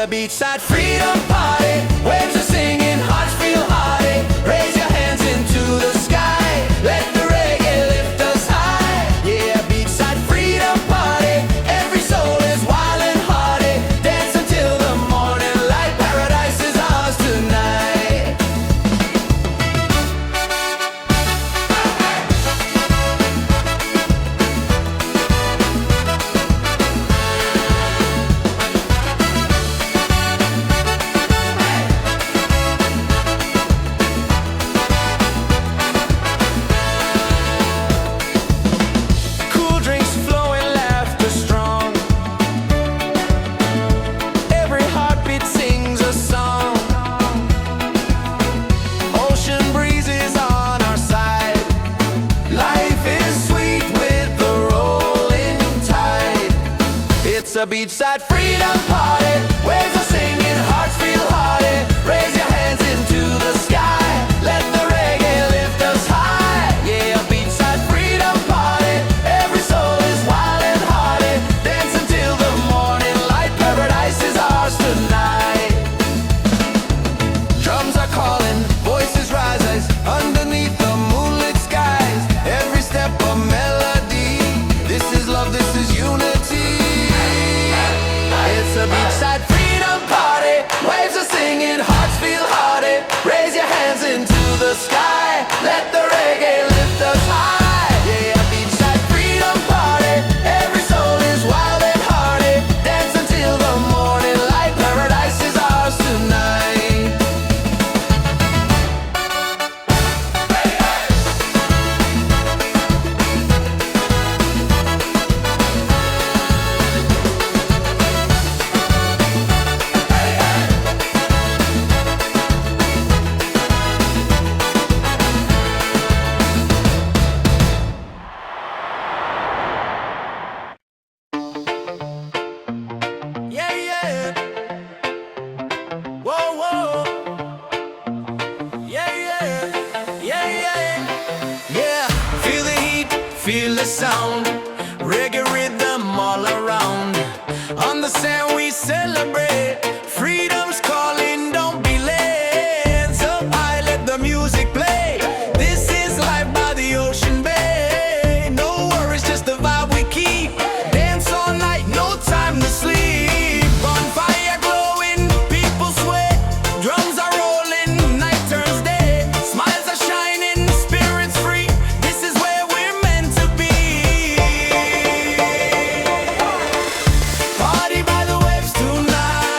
a beachside freedom party. Waves are singing, hearts feel hearty. Raise your hands into the sky. Let the reggae lift us high. Yeah, beachside freedom party. Every soul is wild and hearty. Dance until the morning light. Paradise is ours tonight. Cool drinks flowing, laughter strong. Every heartbeat sings a song. Ocean breezes on our side. Life is sweet with the rolling tide. It's a beachside freedom party. Waves are singing, hearts feel hearty. Raise your hands into the sky. Let the reggae lift us high. Yeah, a beachside freedom party. Every soul is wild and hearty. Dance until the morning light. Paradise is ours tonight. Drums are calling, voices rise underneath the moonlit skies. Every step a melody. This is love, this is unity. It's a beachside freedom party. Waves are singing, hearts feel hearty. Raise your hands into the sky. Let the reggae lift us high. Yeah, a beachside freedom party. Every soul is wild and hearty. Dance until the morning light. Paradise is ours tonight. Yeah, yeah. Whoa, whoa. Yeah, yeah. Yeah, yeah. Yeah. Feel the heat, feel the sound. Reggae rhythm all around. On the sand we celebrate. Freedom's calling, don't be late. Hands up high, let the music play. This is life by the ocean bay. No worries, just the vibe we keep. Dance all night, no time to sleep. Bonfire glowing, people sweat. Drums are rolling, night turns day. Smiles are shining, spirits free. This is where we're meant to be. Party by the waves tonight.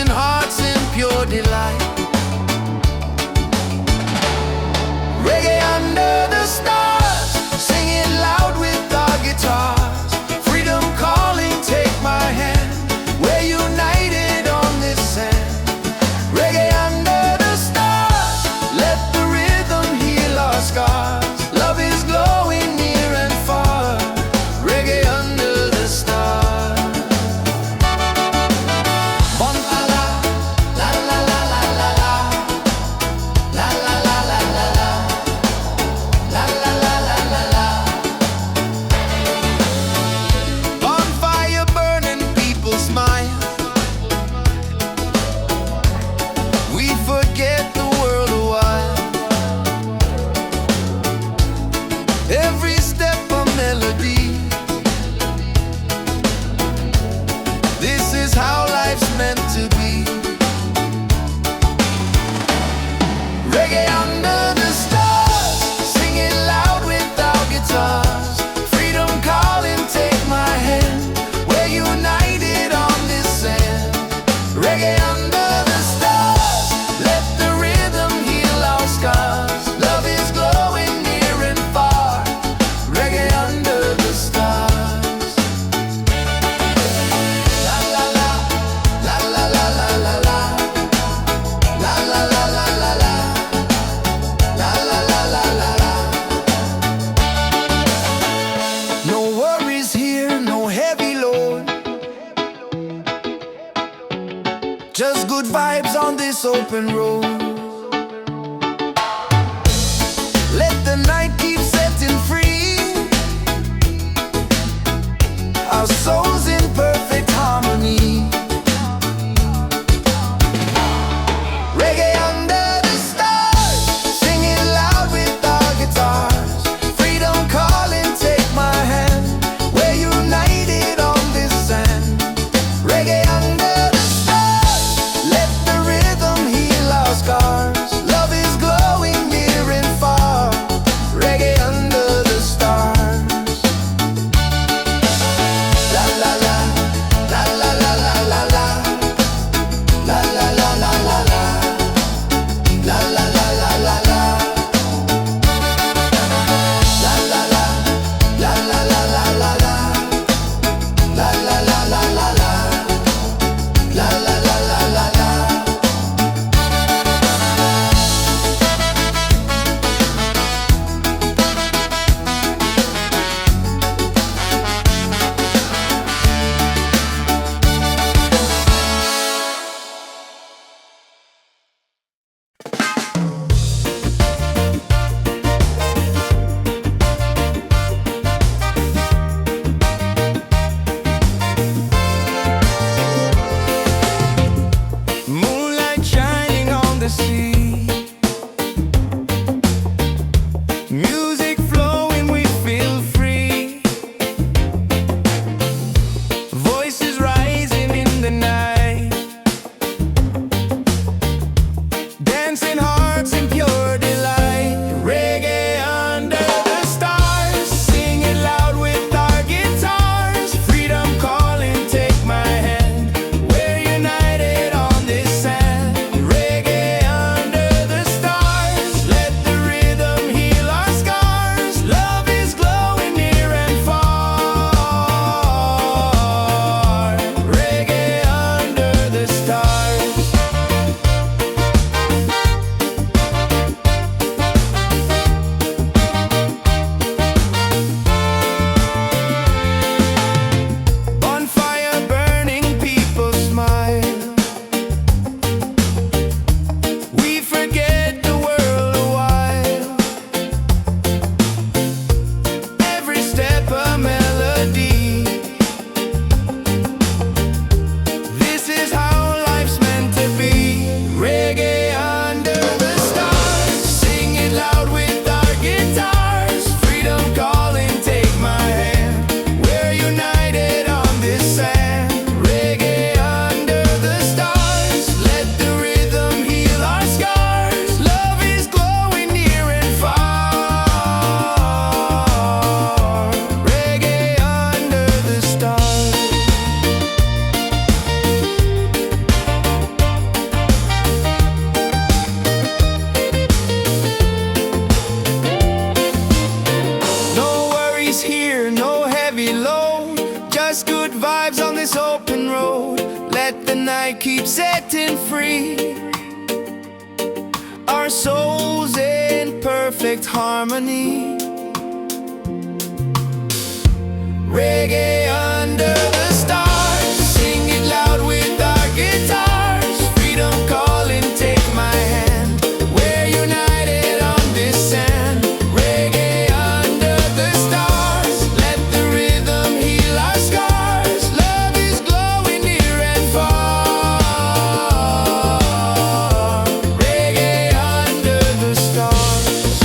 dancing hearts in pure delight. Reggae under the stars, singing loud with our guitars. Freedom calling, take my hand. We're united on this sand. Reggae under the stars, let the rhythm heal our scars. Love is glowing near and far. Reggae under the stars. Bon la la, la la la la la la, la la la la la la, la la la la la la. Bonfire burning, people smile. We forget the world a while. Every step a melody. This is how life's meant to be. Reggae under the stars, singing loud with our guitars. Freedom calling, take my hand. We're united on this sand. Reggae under the stars, let the rhythm heal our scars. Love is glowing near and far. Reggae under the stars. La la la, la la la la la la, la la la la la la, la la la la la la. No worries here, no heavy load. Just good vibes on this open road. Let the night keep setting free. Our souls in perfect harmony. Reggae under the stars, singing loud with our guitars. Freedom calling, take my hand. We're united on this sand. Reggae under the stars, let the rhythm heal our scars. perfect harmony. Reggae under the stars, sing it loud with our guitars. Freedom calling, take my hand. We're united on this sand. Reggae under the stars, let the rhythm heal our scars. Love is glowing near and far. Reggae under the stars.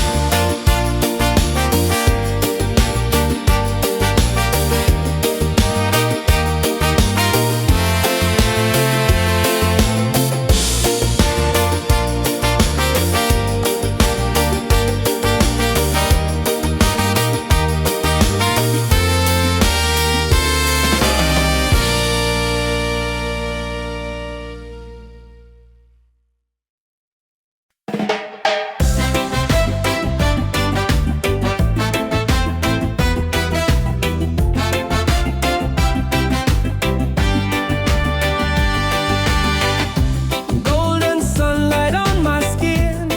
Golden sunlight on my skin,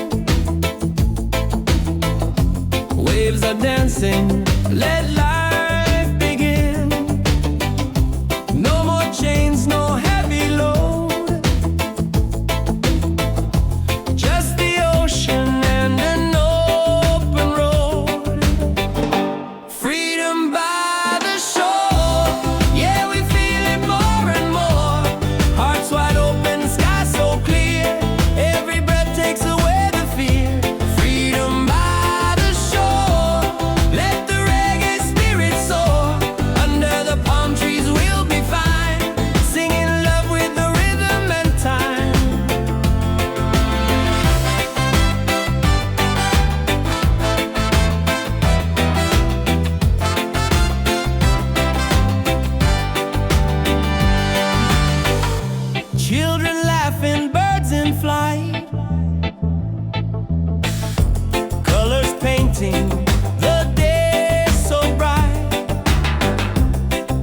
waves are dancing, let life begin. No more chains, no heavy load, just the ocean and an open road. Freedom by the shore, yeah, we feel it more and more. Hearts wide open, sky so clear, every breath takes away the fear. Freedom by the shore, let the reggae spirit soar. Under the palm trees we'll be fine, singing love with the rhythm and time. Children laughing, birds in flight, colors painting the day so bright.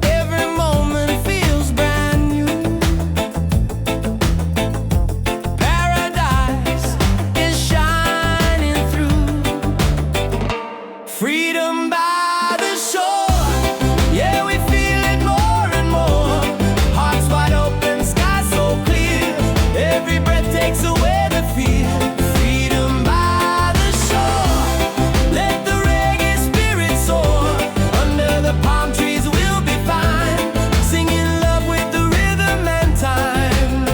Every moment feels brand new. Paradise is shining through. Freedom by the shore, yeah, we feel it more and more. Hearts wide open, sky so clear, every breath takes away the fear. Freedom by the shore, let the reggae spirit soar. Under the palm trees we'll be fine, singing love with the rhythm and time.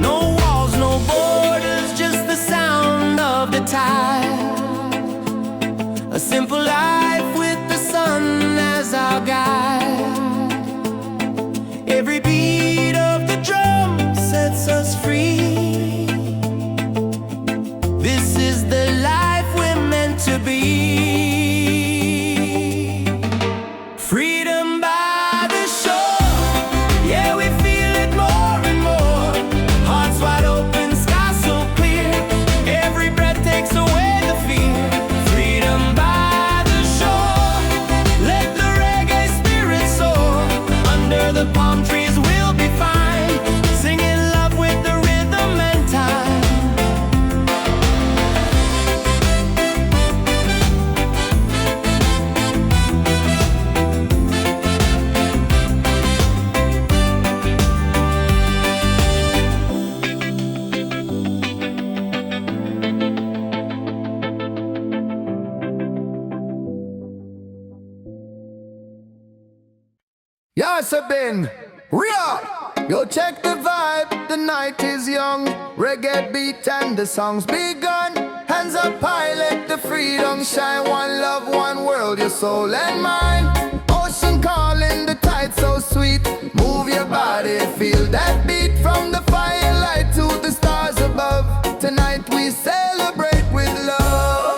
No walls, no borders, just the sound of the tide. A simple life with the sun as our guide. Every beat of the drum sets us free. This is the life we're meant to be. Freedom by the shore, yeah, we feel it more and more. Hearts wide open, sky so clear, every breath takes away the fear. Freedom by the shore, let the reggae spirit soar. Under the palm trees we'll be fine, singing love with the rhythm and time. Yes, I've been real. Yo, check the vibe. The night is young. Reggae beat and the song's begun. Hands up high, let the freedom shine. One love, one world, your soul and mine. Ocean calling, the tide so sweet. Move your body, feel that beat. From the firelight to the stars above. Tonight we celebrate with love.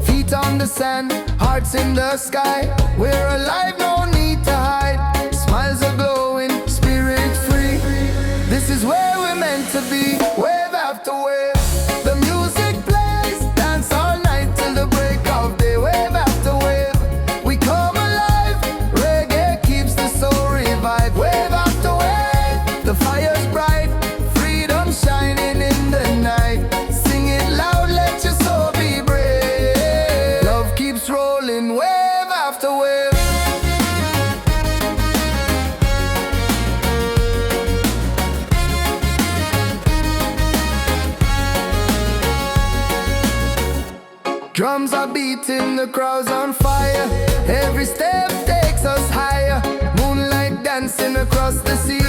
Feet on the sand, hearts in the sky. We're alive, no need to hide. Smiles are glowing, spirit free. This is where we're meant to be. Wave after wave, the music plays. Dance all night till the break of day. Wave after wave, we come alive. Reggae keeps the soul revived. Wave after wave, the fire's bright, freedom shining. Drums are beating, the crowd's on fire. Every step takes us higher. Moonlight dancing across the sea.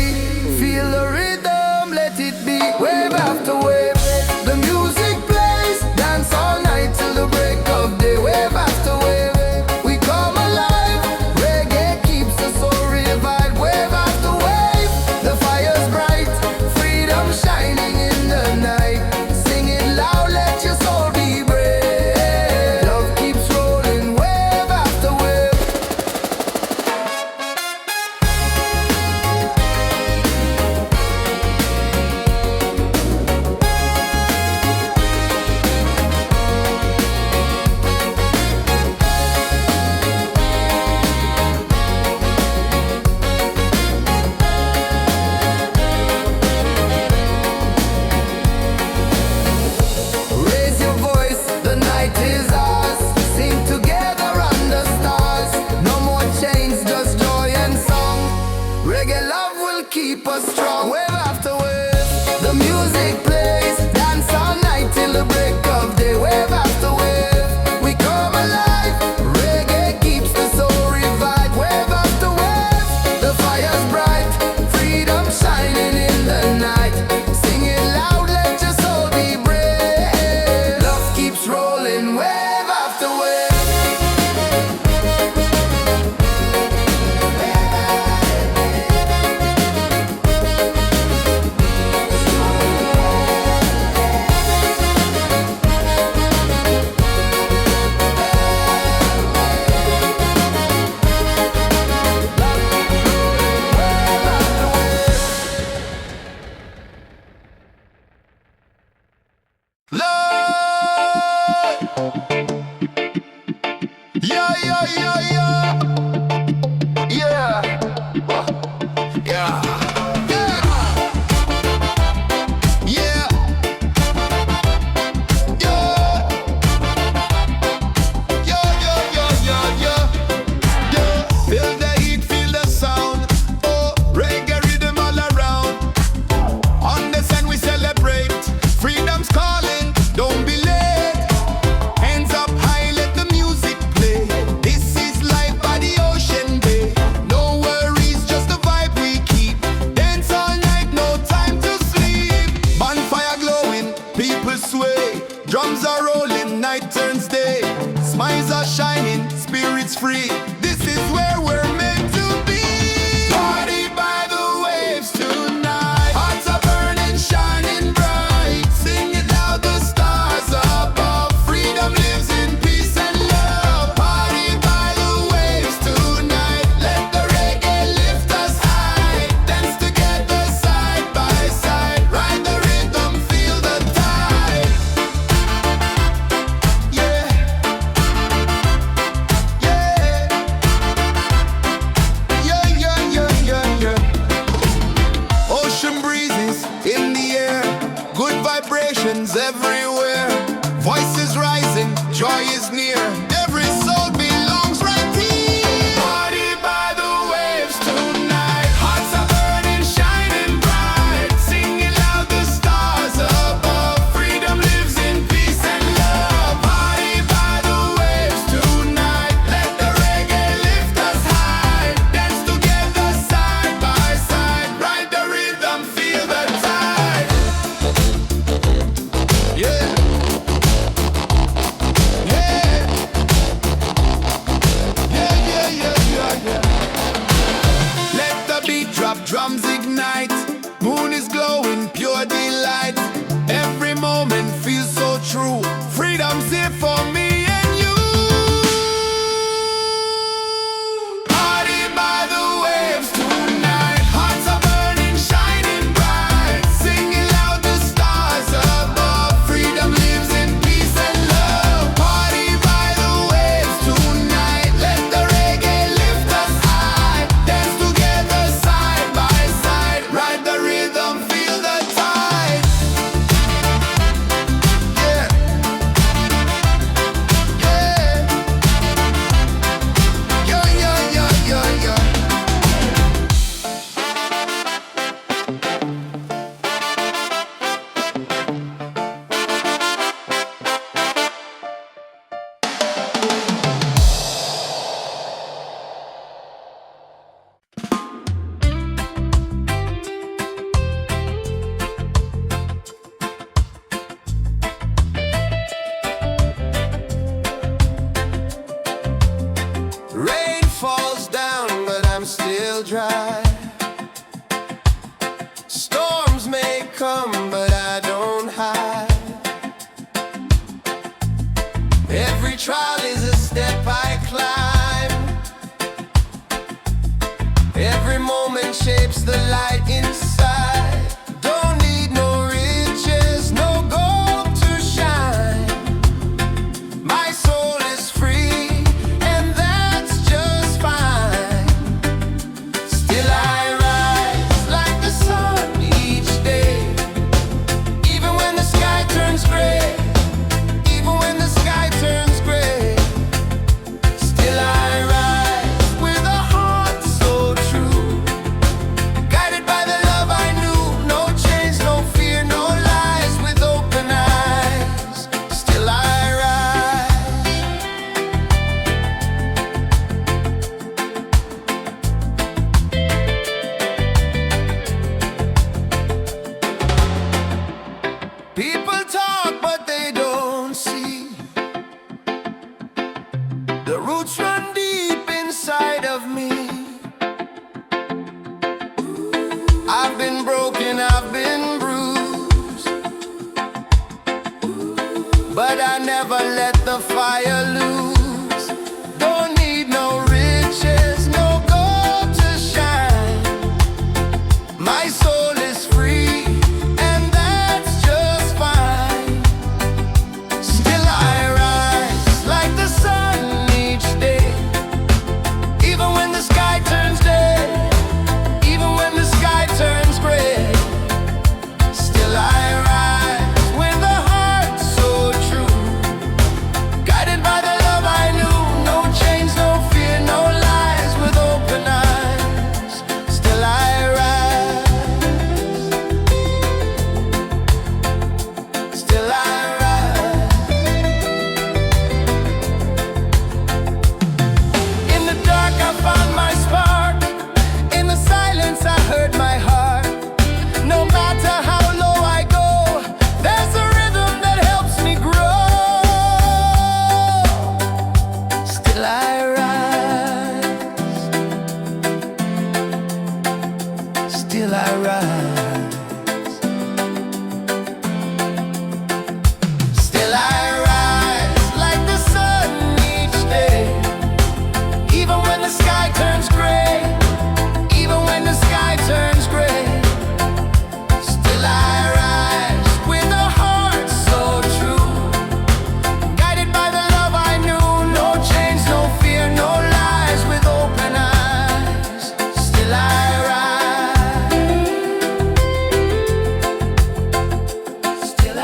Feel the rhythm, let it be. Wave after wave, the music plays. Dance all night till the break of day. Wave after wave, we come alive. Reggae keeps the soul revived. Wave after wave, the fire's bright. Freedom shining in the night. Sing it loud, let your soul be brave. Love keeps rolling, wave after wave. Raise your voice, the night is ours. Sing together under stars. No more chains, just joy and song. Reggae love will keep us strong. Wave after wave, the music plays. Dance all night till the break of day. Wave after wave, we come alive. Reggae keeps the soul revived. Wave after wave, the fire's bright. Freedom shining in the night. Sing it loud, let your soul be brave. Love keeps rolling, wave after wave. Lord, yeah, yeah, yeah, yeah, yeah, yeah, yeah, yeah, yeah. Feel the heat, feel the sound. Oh, reggae rhythm all around. On the sun we celebrate. Freedom's calling, don't be late. Hands up high, let the music play. This is life by the ocean bay. No worries, just the vibe we keep. Dance all night, no time to sleep. Bonfire glowing, people sway. Drums are rolling, night turns day. Smiles are shining, spirits free. This is where we're meant to be. Party by the waves tonight. Hearts are burning, shining bright. Sing it loud, the stars above. Freedom lives in peace and love. Party by the waves tonight. Let the reggae lift us high. Dance together side by side. Ride the rhythm, feel the tide. Yeah, yeah, yeah, yeah, yeah, yeah, yeah. Ocean breezes in the air, good vibrations everywhere. Voices rising, joy is near. Every soul belongs right here. Party by the waves tonight. Hearts are burning, shining bright. Singing loud, the stars above. Freedom lives in peace and love. Party by the waves tonight. Let the reggae lift us high. Dance together side by side. Ride the rhythm, feel the tide. Yeah. Yeah. Yeah, yeah, yeah, yeah, yeah. Let the beat drop, drums ignite. Moon is glowing, pure delight. Every moment feels so true. Freedom's here for me and you. Party by the waves tonight. Hearts are burning, shining bright. Singing loud, the stars above. Freedom lives in peace and love. Party by the waves tonight. Let the reggae lift us high. Dance together side by side. Ride the rhythm, feel Storms may come, but I don't hide. Every trial is a step I climb. Every moment shapes the light inside. Don't need no riches, no gold to shine. My soul is free, and that's just fine. Still I rise like the sun each day, even when the sky turns gray. Even when the sky turns gray, still I rise with a heart so true, guided by the love I knew. No chains, no fear, no lies, with open eyes. Still I rise. People talk, but they don't see. The roots run deep inside of me. I've been broken, I've been bruised, but I never let the fire lose. Don't need no riches, no gold to shine. My soul is free, and that's just fine. Still I rise like the sun each day, even when the sky turns day, even when the sky turns gray. Still I rise with a heart so true, guided by the love I knew. No chains, no fear, no lies, with open eyes. Still I rise. Still I rise. In the dark I found my spark. In the silence I heard my heart. No matter how low I go, there's a rhythm that helps me grow. Still I rise. Still I rise. Still I rise like the sun each day, even when the sky turns gray, even when the sky turns gray. Still I rise with a heart so true, guided by the love I knew. No chains, no fear, no lies, with open eyes. Still I rise. Still I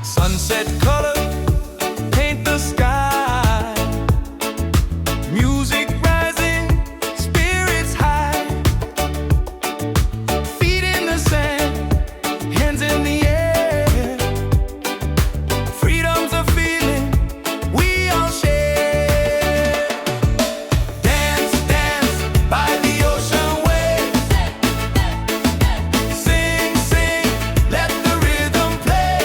sunset color paint the sky. Music rising, spirits high. Feet in the sand, hands in the air. Freedom's a feeling we all share. Dance, dance by the ocean waves. Sing, sing, let the rhythm play.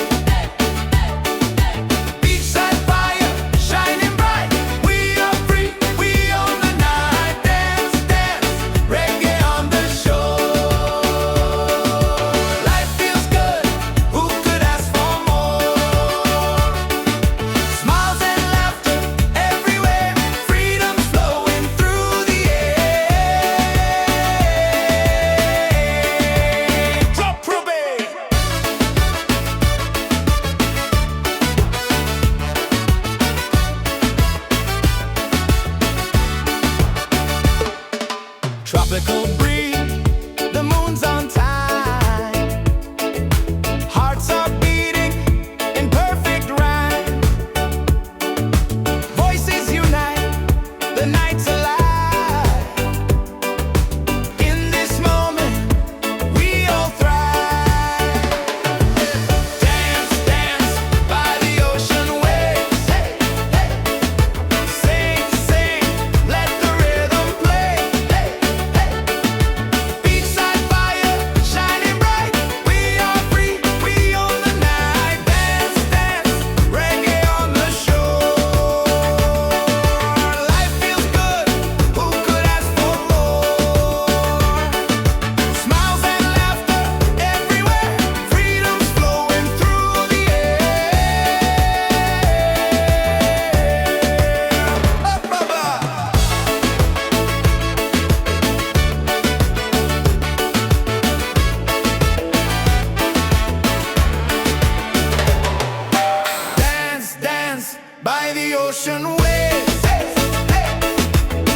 by the ocean waves.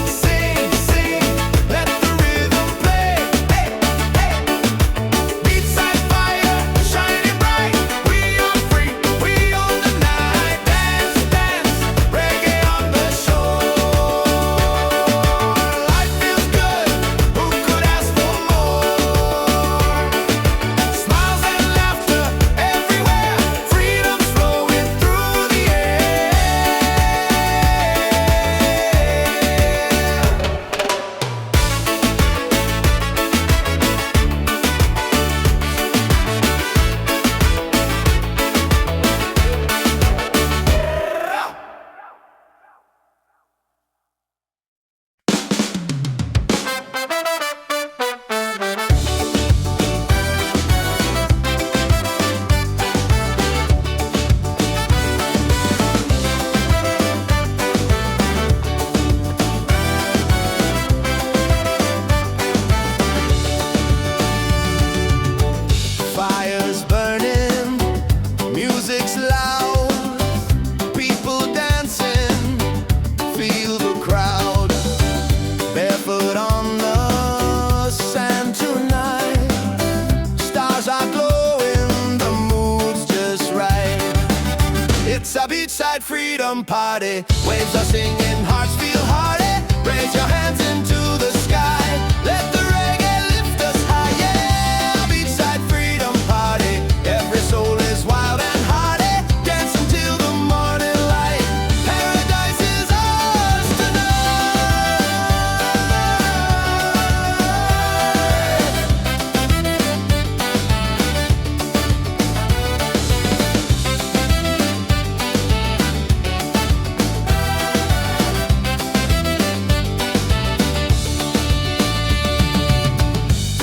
Sing, sing, let the rhythm play. Beachside fire, shining bright. We are free, we own the night. Dance, dance, reggae on the shore. Life feels good, who could ask for more? Smiles and laughter everywhere, freedom's flowing through the air. Fire's burning, music's loud, people dancing, feel the crowd. Barefoot on the sand tonight, stars are glowing, the mood's just right. It's a beachside freedom party, waves are singing, hearts feel hearty. Raise your hands into the sky, let the reggae lift us high. Yeah, beachside freedom party, every soul is wild and hearty. Dance until the morning light, paradise is ours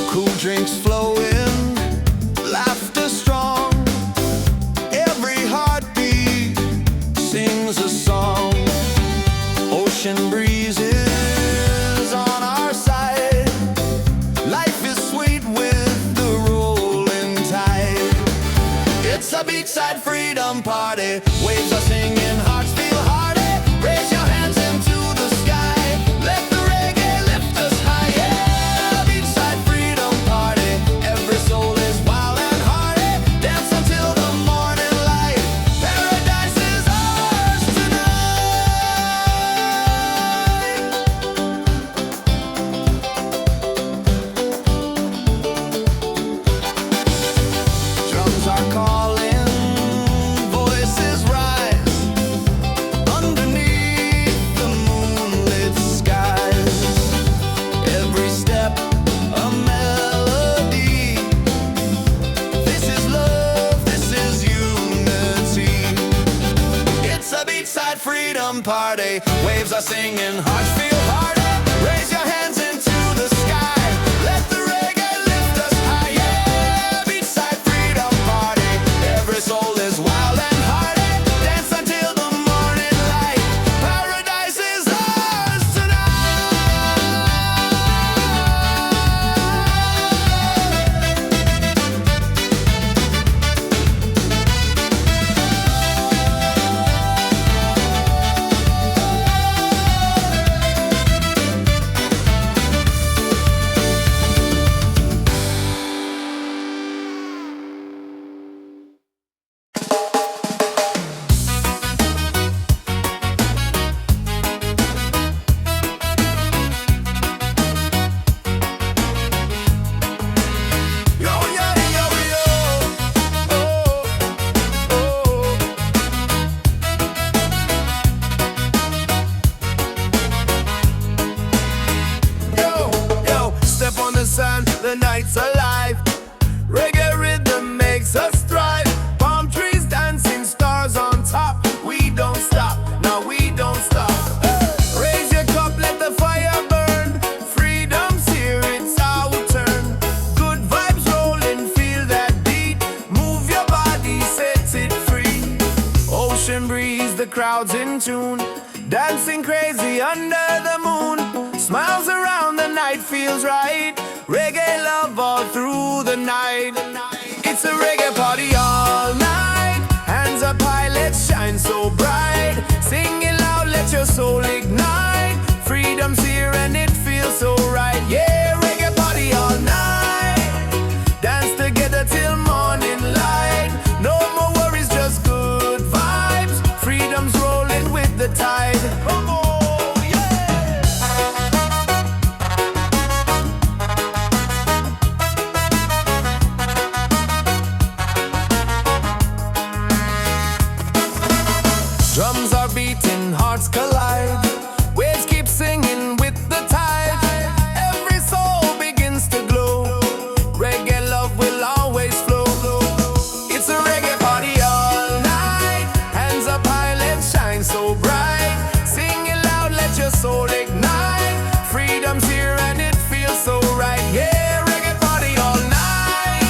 Cool drinks flowing, laughter strong. Every heartbeat sings a song. Ocean breezes on our side. Life is sweet with the rolling tide. It's a beachside freedom party. Waves are singing, hearts feel hearty. Raise your hands into the sky. Let the reggae lift us high. Yeah, beachside freedom party. Every soul is wild and hearty. Dance until the morning light. Paradise is ours tonight. Drums are calling, voices rise underneath the moonlit skies. Every step a melody. This is love, this is unity. It's a beachside freedom party. Waves are singing, hearts feel hearty. Raise your hands into the sky. Let the reggae lift us high. Yeah, beachside freedom party. Every soul is wild and hearty. Dance until the morning light. Paradise is ours Yo, yeah, yo, yo. Oh, oh. Yo, yo, step on the sand, the night's alive. Reggae rhythm makes us thrive. Palm trees dancing, stars on top. We don't stop, no, we don't stop. Raise your cup, let the fire burn. Freedom's here, it's our turn. Good vibes rolling, feel that beat. Move your body, set it free. Ocean breeze, the crowd's in tune. Dancing crazy under the moon. Smiles around, the night feels right. Reggae love all through the night. It's a reggae party all night. Hands up high, let's shine so bright. Drums are beating, hearts collide. Waves keep singing with the tide. Every soul begins to glow. Reggae love will always flow. It's a reggae party all night. Hands up high, let's shine so bright. Sing it loud, let your soul ignite. Freedom's here and it feels so right. Yeah, reggae party all night.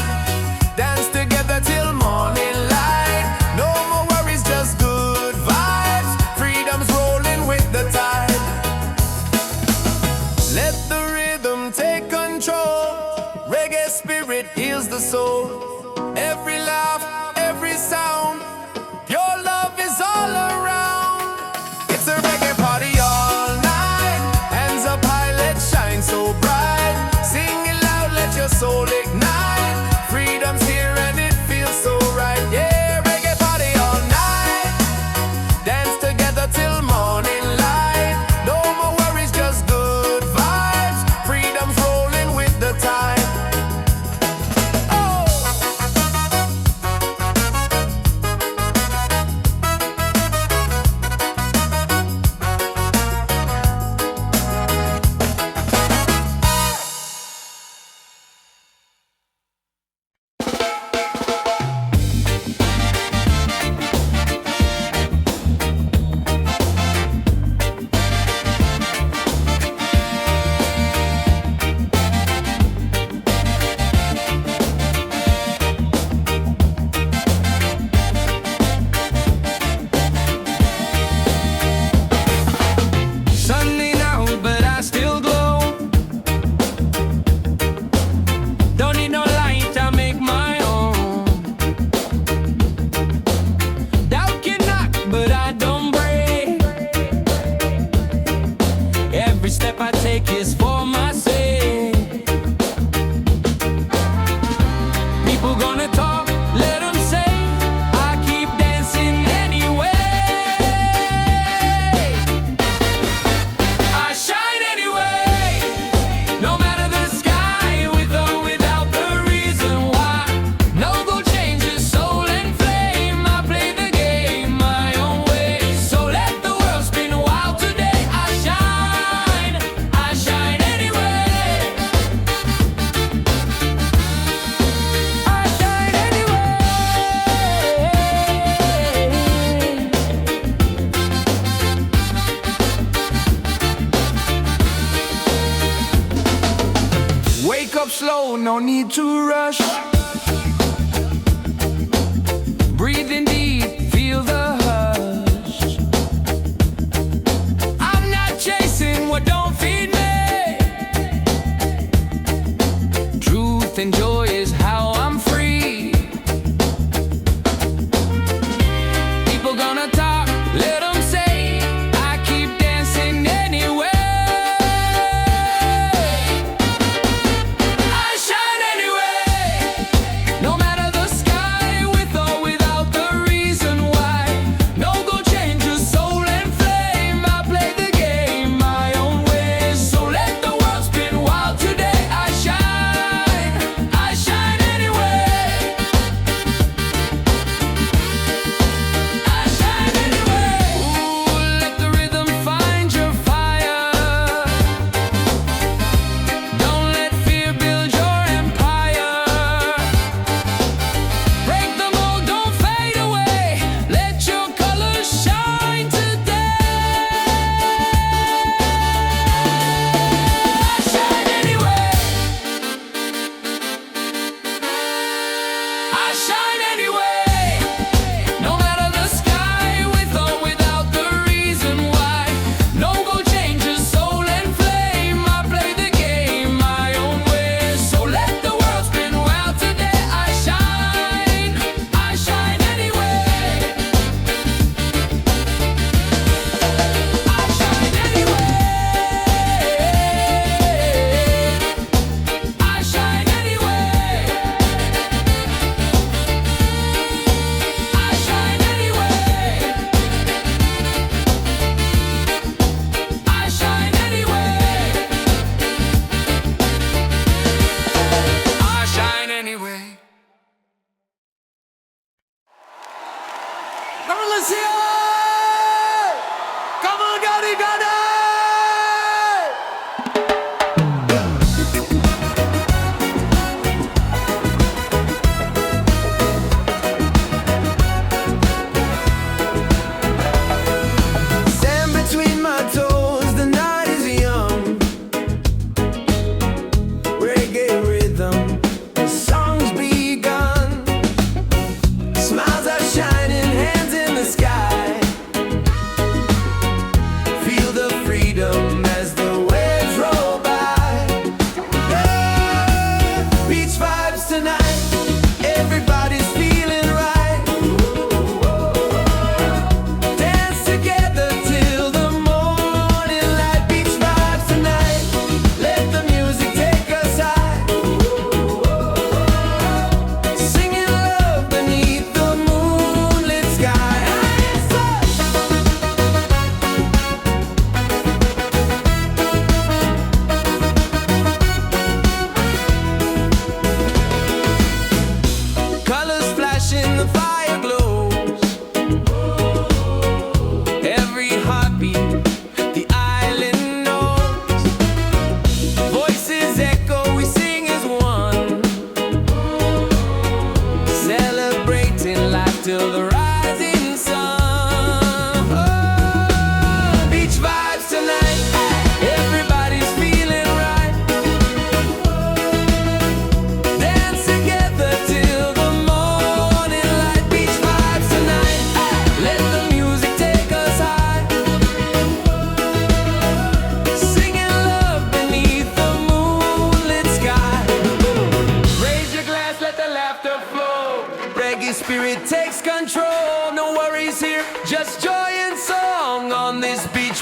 Dance together till morning light. No more worries, just good vibes. Freedom's rolling with the tide. Let the rhythm take control. Reggae spirit heals the soul. Every laugh, every sound, your love is all around. It's a reggae party all night. Hands up high, let's shine so bright. Sing it loud, let your soul ignite. Freedom's here and it feels so right. Yeah, reggae party all night. Dance together till morning light. No more worries, just good vibes. Freedom's rolling with the tide. Sunday now, but I still glow. Don't need no light, I make my own. Doubt can knock, but I don't break. Every step I take is for my sake. People gonna talk, let them say. I keep dancing anyway. I shine anyway, no matter the sky, with or without the reason why. No gold changes soul and flame. I play the game my own way. So let the world spin wild today. I shine anyway. I shine anyway. Wake up slow, no need to rush. Breathe in deep, feel the hush. I'm not chasing what don't feed me. Truth and joy is how I'm free. People gonna talk, let them say. I keep dancing anyway. I shine anyway, no matter the sky, with or without the reason why. No gold changes soul and flame. I play the game my own way. So let the world spin wild today. I shine anyway. I shine anyway.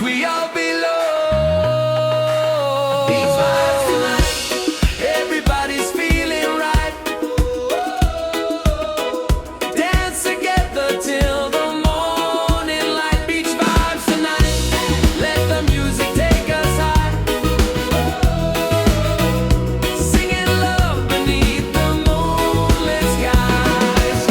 we all belong. These vibes tonight, everybody's feeling right. Dance together till the morning light. Beach vibes tonight, let the music take us high. Singing love beneath the moonlit skies.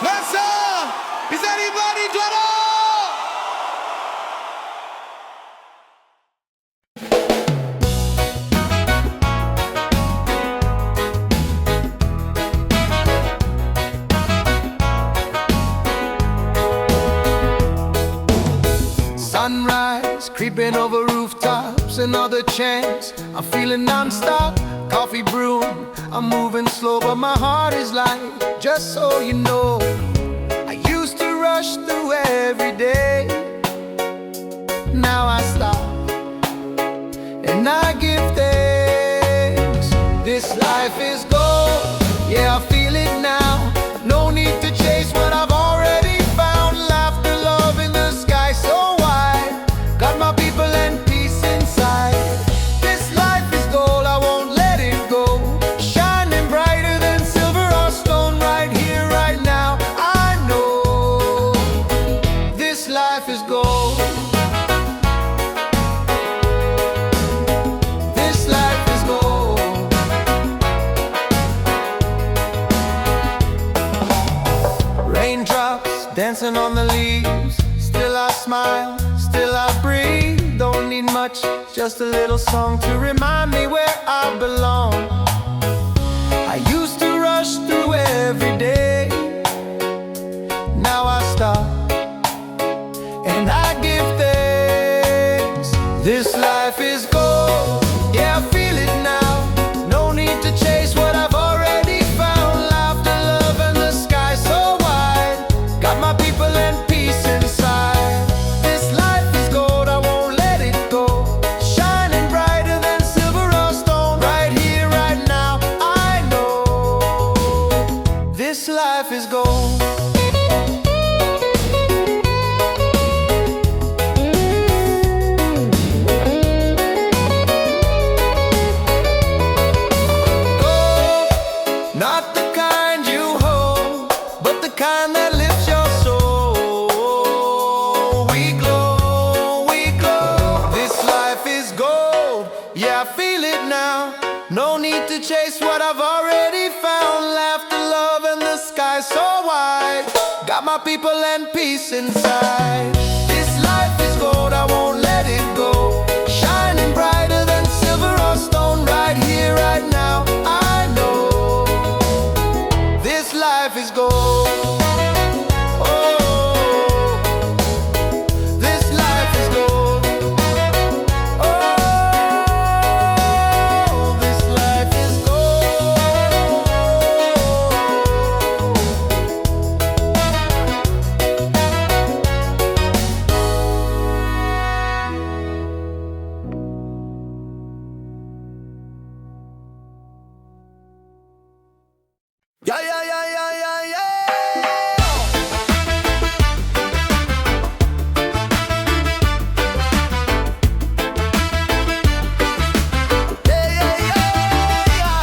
Rasta, is anybody done? Sunrise, creeping over rooftops, another chance. I'm feeling non-stop, coffee brewing. I'm moving slow, but my heart is light. Just so you know, I used to rush through every day. Now I stop and I give thanks. This life is gold, yeah, I feel it now. No need to chase what I've already found. Laughter, love in the sky so wide. Got my people and peace inside. This life is gold, I won't let it go. Shining brighter than silver or stone, right here, right now. I know this life is gold. This life is gold. Raindrops dancing on the leaves. Still I smile, still I breathe. Don't need much, just a little song to remind me where I belong. I used to rush through every day. Now I stop and I give thanks. This life is gold, yeah, I feel it now. No need to chase what I've already found. Laughter, love, and the sky so wide. Got my people and peace inside. This life is gold, I won't let it go. Shining brighter than silver or stone, right here, right now. I know this life is gold. Not the kind you hold, but the kind that lifts your soul. We glow, we glow. This life is gold, yeah, I feel it now. No need to chase what I've already found. Laughter, love, and the sky so wide. Got my people and peace inside. This life is gold, I won't let it go. Shining brighter than silver or stone, right here, right now. I know this life is gold. Oh, this life is gold. Oh, this life is gold. Yeah, yeah, yeah, yeah, yeah, yeah. Yeah, yeah, yeah, yeah.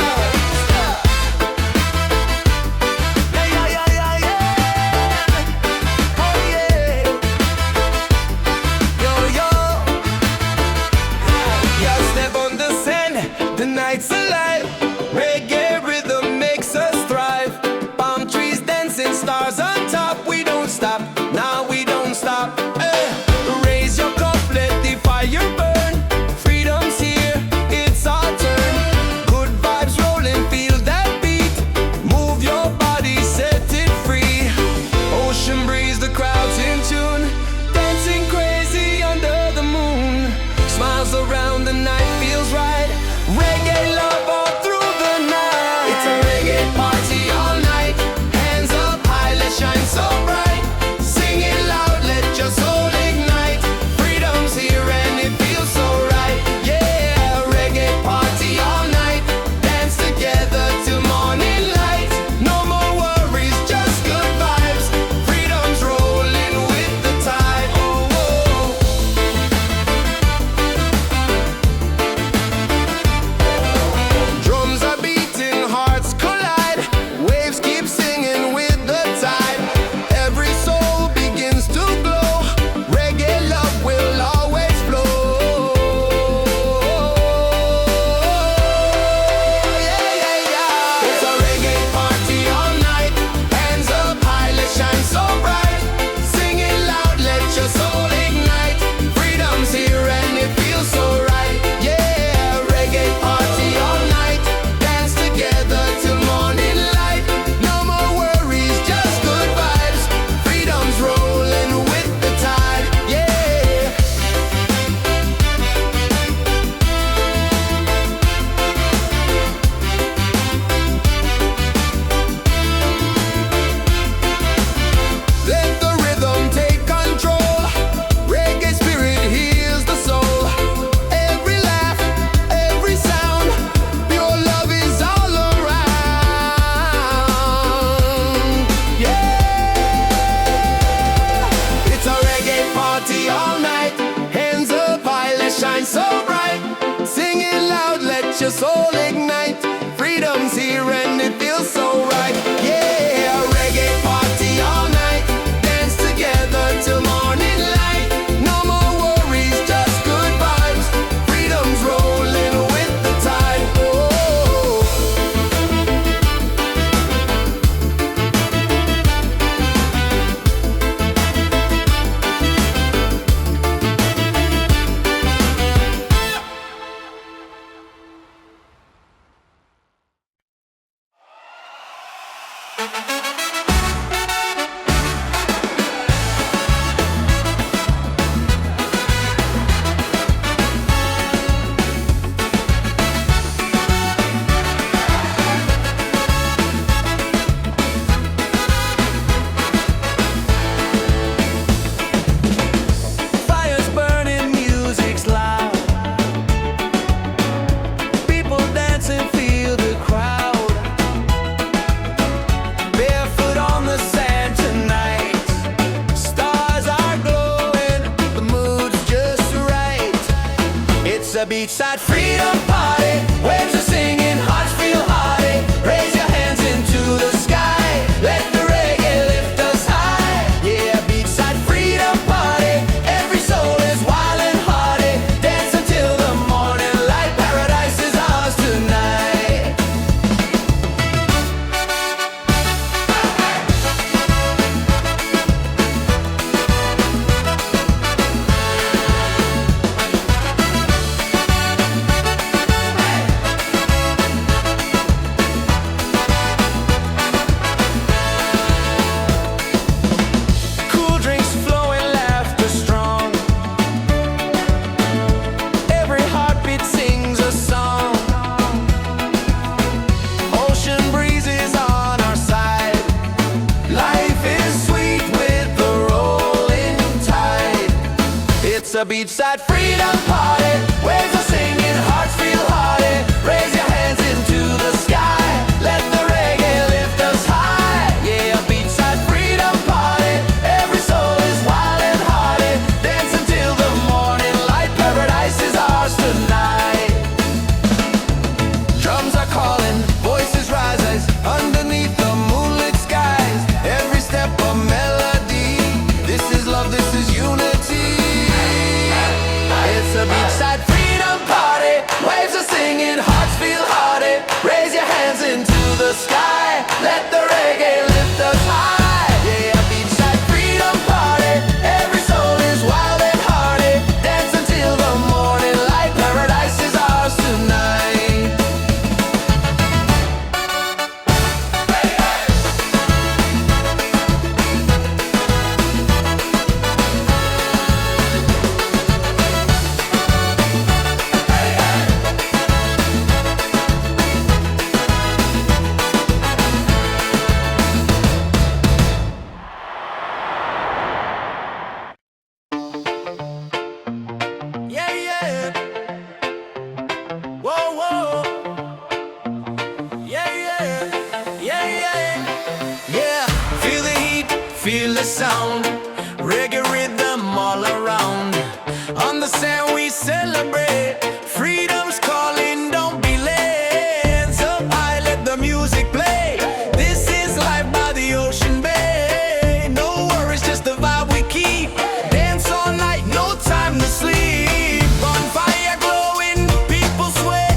Yeah, yeah, yeah, yeah, yeah. Oh, yeah. Yo, yo. Yeah, step on the sand, the night's alive. Reggae rhythm makes us thrive. Palm trees dancing, stars on top. We don't stop, now we don't stop. Raise your cup, let the fire burn. Freedom's here, it's our turn. Good vibes rolling, feel that beat. Move your body, set it free. Ocean breeze, the crowd's in tune. Dancing crazy under the moon. Smiles around, the night feels right. Reggae love makes your soul ignite. Freedom's here and it feels so right. Yeah, reggae party all night. Dance together till morning light. No more worries, just good vibes. Freedom's rolling with the tide. Oh. Fire's burning, music's loud. People dancing, feel the crowd. Barefoot on the sand tonight. Stars are glowing, the mood's just right. It's a beachside freedom party. Waves are singing, hearts feel hearty. Raise your hands into the sky. Let the reggae lift us high. Yeah, beachside freedom party. Every soul is wild and hearty. Dance until the morning light. Paradise is ours tonight. Cool drinks flowing, laughter strong. Every heartbeat sings a song. Ocean breezes on our side. Life is sweet with the rolling tide. It's a beachside freedom party. Waves are singing, hearts feel hearty. Raise your hands into the sky. Let the reggae lift us high. Yeah, a beachside freedom party. Every soul is wild and hearty. Dance until the morning light. Paradise is ours tonight. Drums are calling, voices rise underneath the moonlit skies. Every step a melody. This is love, this is unity. It's a beachside freedom party. Waves are singing, hearts feel hearty. Raise your hands into the sky. Let the reggae lift us high. Yeah, a beachside freedom party. Every soul is wild and hearty. Dance until the morning light. Paradise is ours tonight. Yeah, yeah. Whoa, whoa. Yeah, yeah. Yeah, yeah. Yeah. Feel the heat, feel the sound. Reggae rhythm all around. On the sand we celebrate. Freedom's calling, don't be late. Hands up high, let the music play. This is life by the ocean bay. No worries, just the vibe we keep. Dance all night, no time to sleep. Bonfire glowing, people sweat.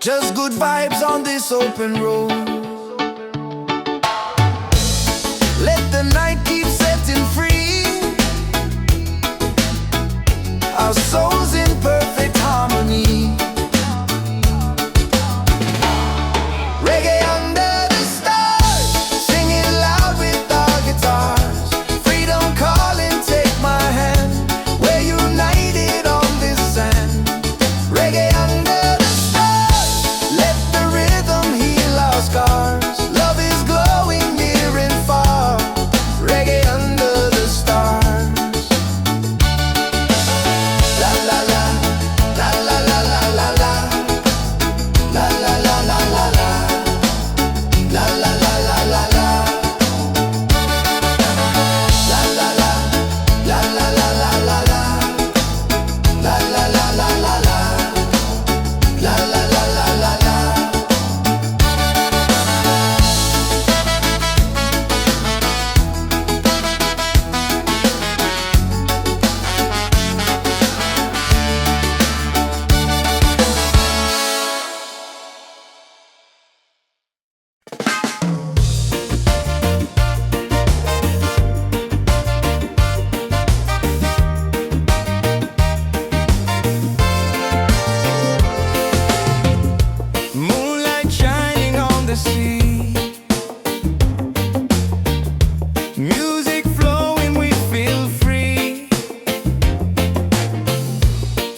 Just good vibes on this open road. Let the night keep setting free, our souls in perfect harmony. Reggae under the stars, singing loud with our guitars. Freedom calling, take my hand. We're united on this sand. Reggae under the stars, let the rhythm heal our scars. Love is glowing near and far. Reggae under the stars. La la la, la la la la la la, la la la la la la, la la la la la la, la la la, la la la la la la, la la la la la la, la la la la la la. Moonlight shining on the sea, music flowing, we feel free.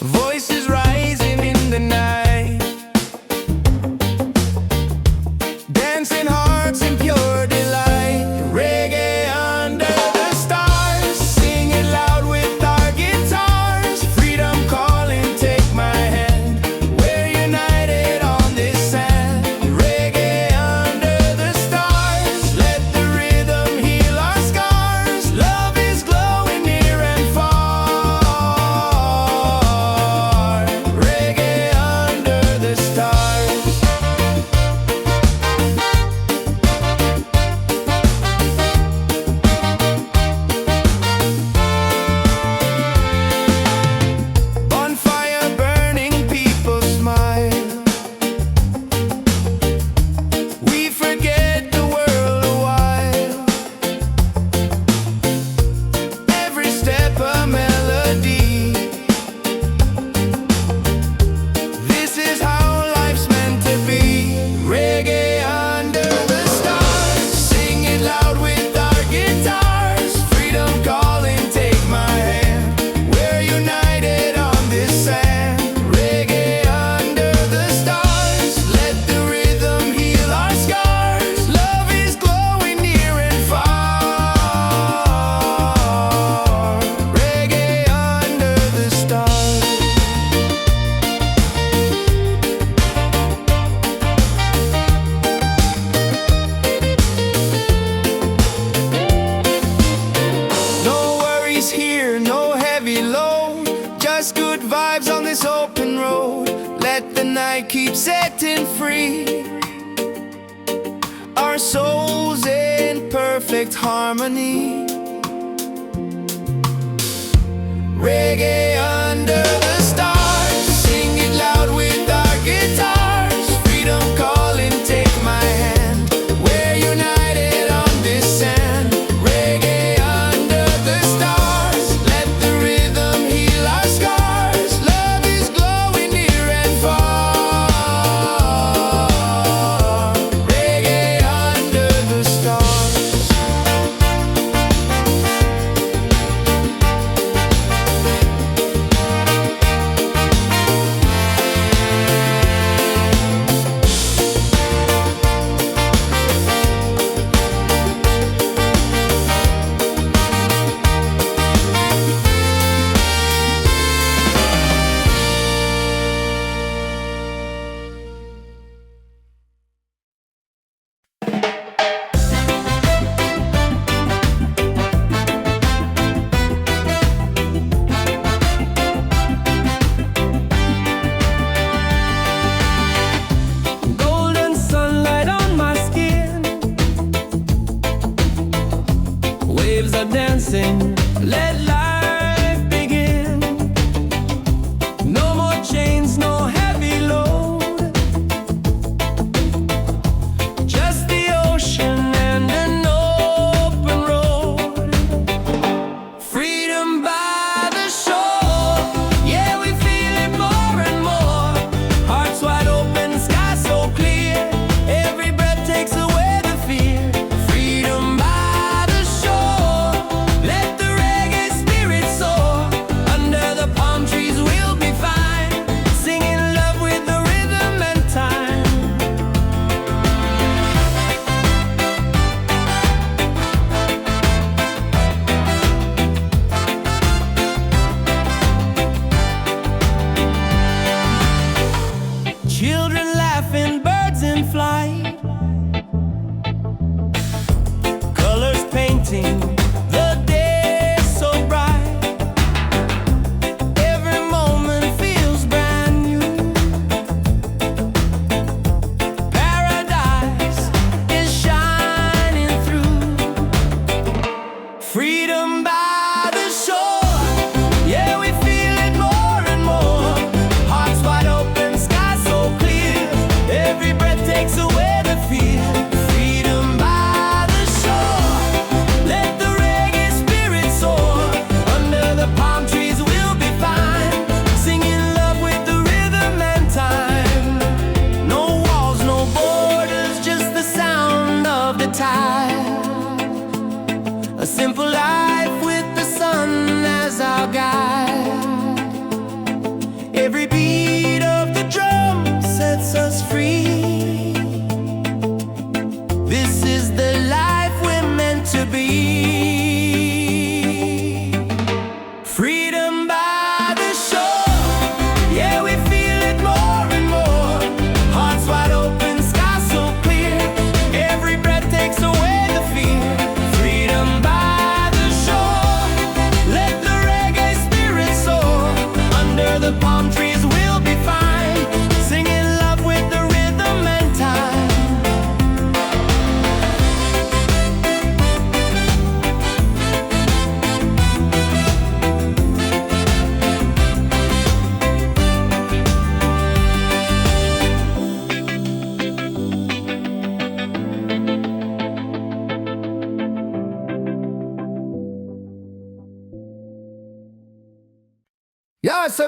Voices rising in the night, dancing hearts in pure delight. Reggae under the stars, singing loud with our guitars. Freedom calling, take my hand. We're united on this sand. Reggae under the stars, let the rhythm heal our scars. Love is glowing near and far. Reggae under the stars. Bonfire burning, people smile. We forget the world a while. Every step a melody. This is how life's meant to be. Reggae under the stars, singing loud with our guitars. Freedom calling, take my hand. We're united on this sand. Reggae under the stars, let the rhythm heal our scars. Love is glowing near and far. Reggae under the stars. No worries here, no heavy load. Just good vibes on this open road. Let the night keep setting free, our souls in perfect harmony. Reggae under the stars, sing it loud with our guitars. Freedom calling, take my hand. We're united on this sand. Reggae under the stars, let the rhythm heal our scars. Love is glowing near and far. Reggae under the stars.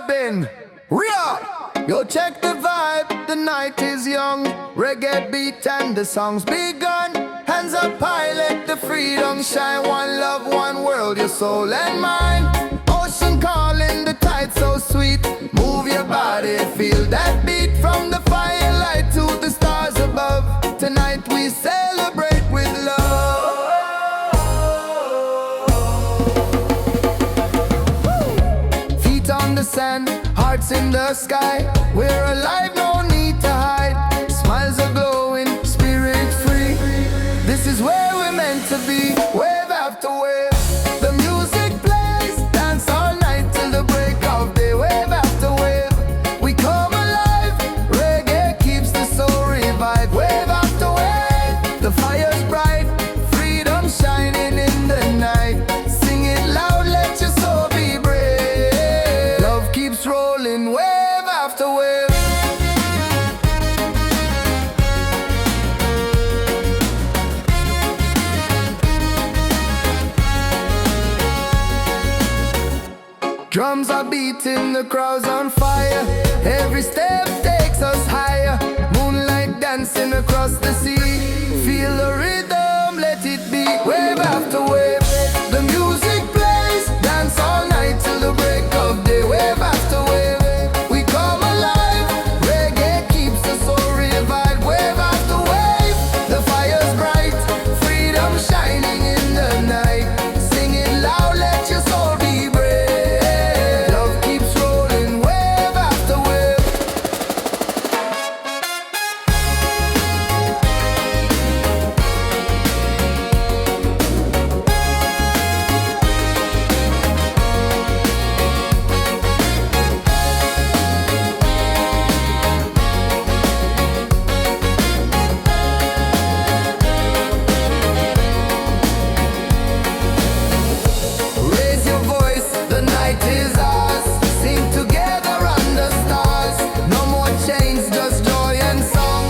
Ribbon. Ria! Yo, check the vibe, the night is young. Reggae beat and the song's begun. Hands up high, let the freedom shine. One love, one world, your soul and mind. Ocean calling, the tide so sweet. Move your body, feel that beat. From the firelight to the stars above. Tonight we celebrate with love. Feet on the sand, hearts in the sky. We're alive, no need to hide. Smiles are glowing, spirit free. This is where we're meant to be. Wave after wave, the music plays. Dance all night till the break of day. Wave after wave, we come alive. Reggae keeps the soul revived. Wave after wave, the fire's bright. Freedom shining in the night. Sing it loud, let your soul be brave. Love keeps rolling, wave after wave. Drums are beating, the crowd's on fire. Every step takes us higher. Moonlight dancing across the sea. Feel the rhythm, let it be. Wave after wave, the music plays. Dance all night till the break of day. Wave after wave, we come alive. Reggae keeps the soul revived. Wave after wave, the fire's bright. Freedom shining in the night. Sing it loud, let your soul be brave. Love keeps rolling, wave after wave. Raise your voice, the night is ours. Sing together under stars. No more chains, just joy and song.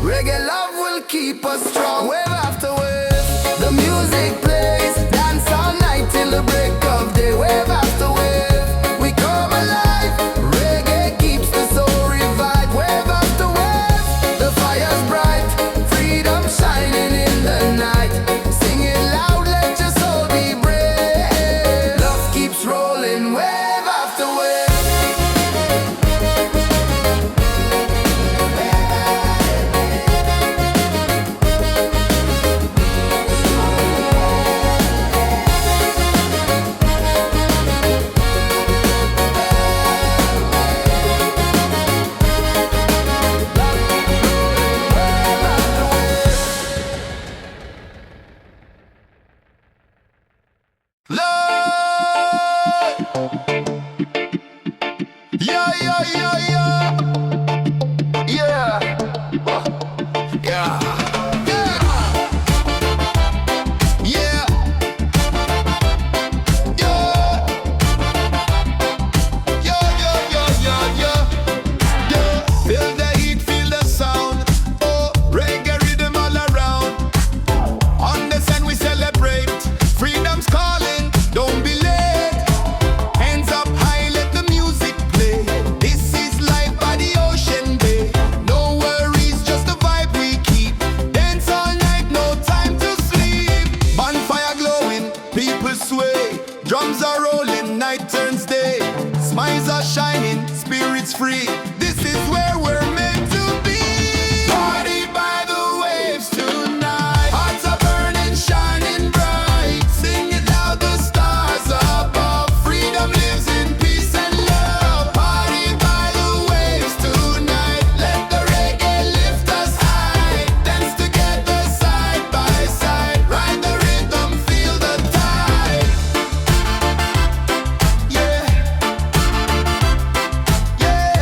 Reggae love will keep us strong. Wave after wave, the music plays. Dance all night till the break of day. Wave after wave, we come alive. Reggae keeps the soul revived. Wave after wave, the fire's bright. Freedom shining in the night. Sing it loud, let your soul be brave. Love keeps rolling, wave after wave. Lord, yeah, yeah, yeah, yeah, yeah, yeah, yeah, yeah, yeah. Feel the heat, feel the sound. Oh, reggae rhythm all around. On the sun we celebrate. Freedom's calling, don't be late. Hands up high, let the music play. This is life by the ocean bay. No worries, just the vibe we keep. Dance all night, no time to sleep. Bonfire glowing, people sway. Drums are rolling, night turns day. Smiles are shining, spirits free. This is where we're meant to be. Party by the waves tonight. Hearts are burning, shining bright. Sing it loud, the stars above. Freedom lives in peace and love. Party by the waves tonight. Let the reggae lift us high. Dance together side by side. Ride the rhythm, feel the tide. Yeah, yeah,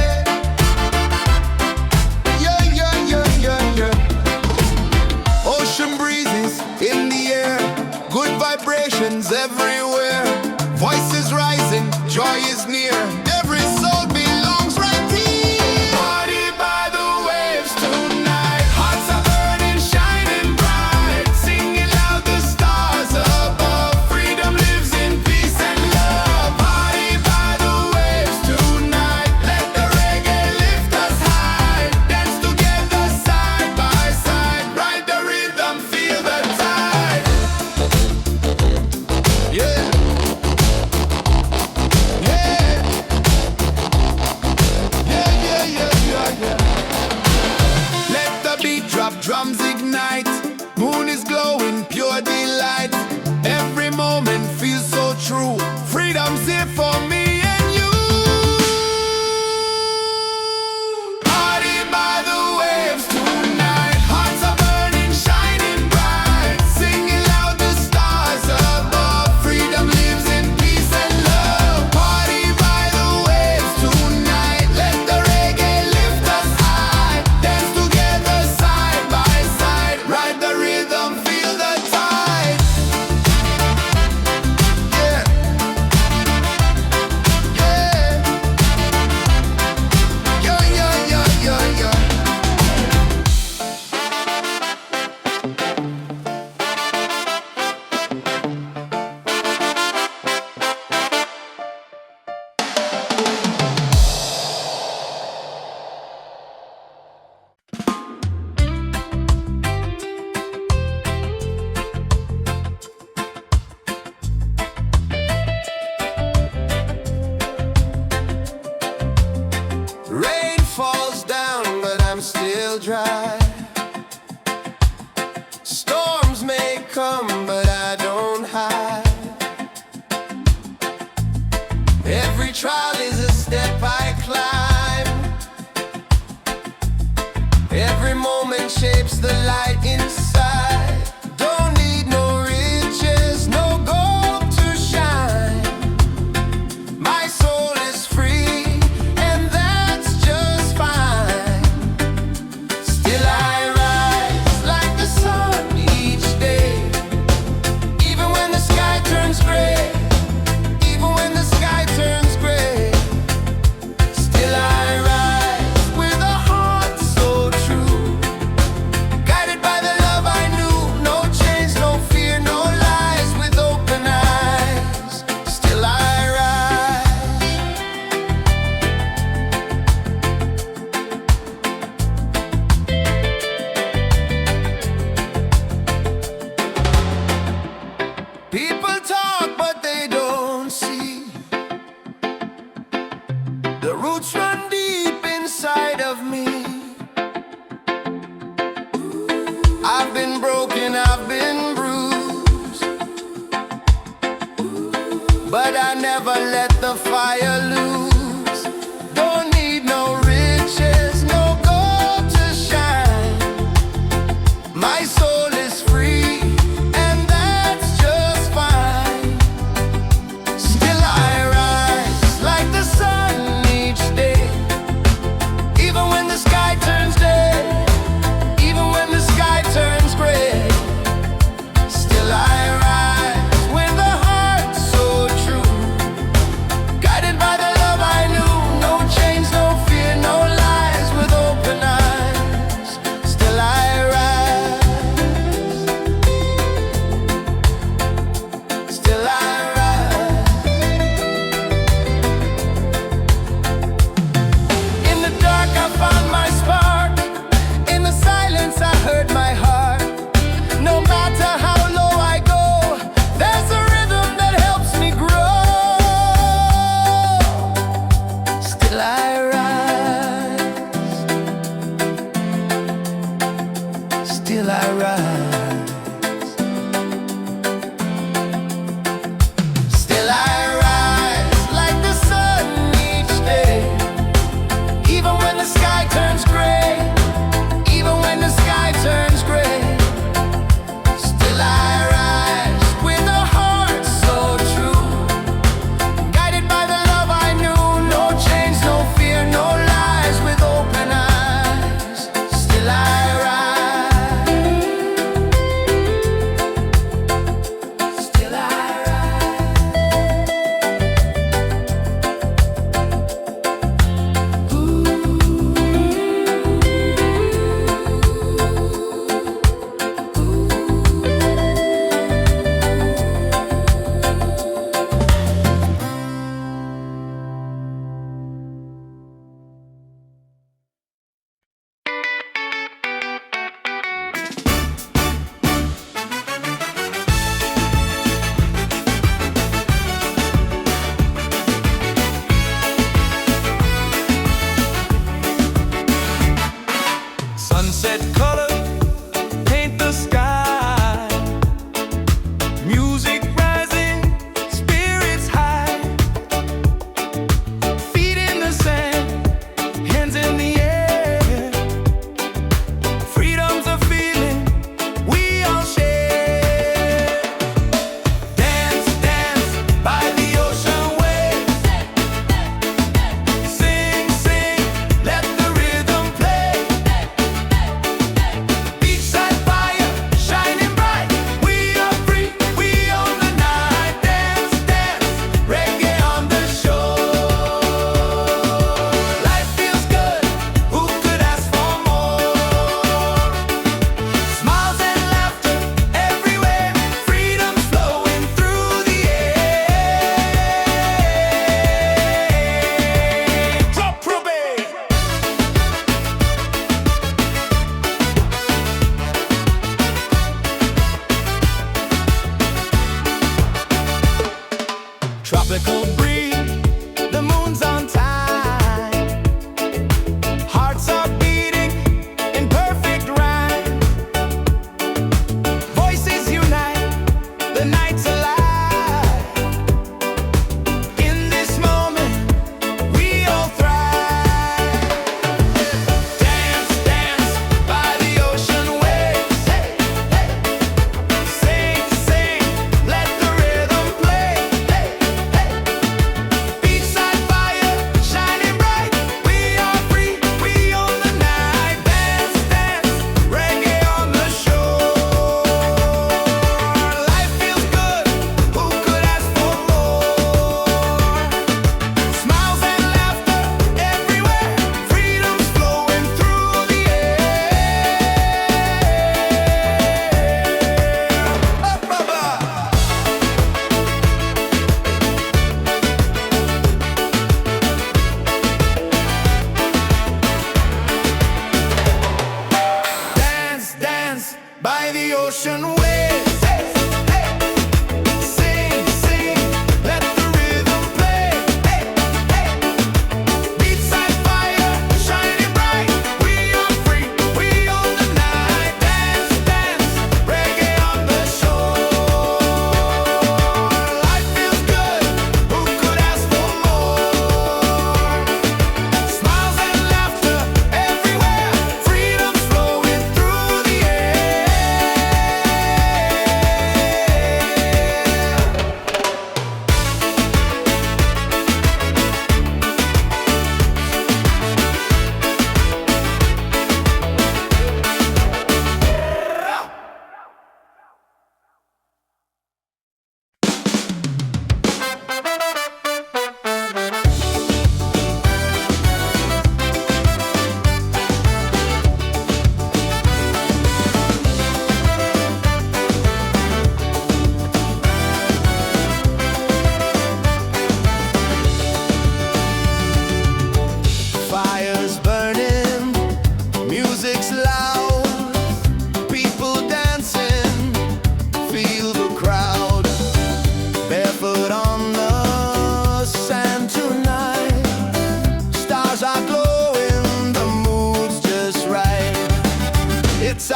dry. Storms may come, but I don't hide. Every trial is a step I climb. Every moment shapes the light inside. Don't need no riches, no gold to shine. My soul is free, and that's just fine. Still I rise like the sun each day, even when the sky turns gray. Even when the sky turns gray, still I rise with a heart so true, guided by the love I knew. No chains, no fear, no lies, with open eyes. Still I rise. People talk, but they don't see. The roots run deep inside of me. I've been broken, I've been bruised, but I never let the fire lose. Don't need no riches, no gold to shine. My soul is free, and that's just fine. Still I rise like the sun each day, even when the sky turns gray, even when the sky turns gray. Still I rise with a heart so true, guided by the love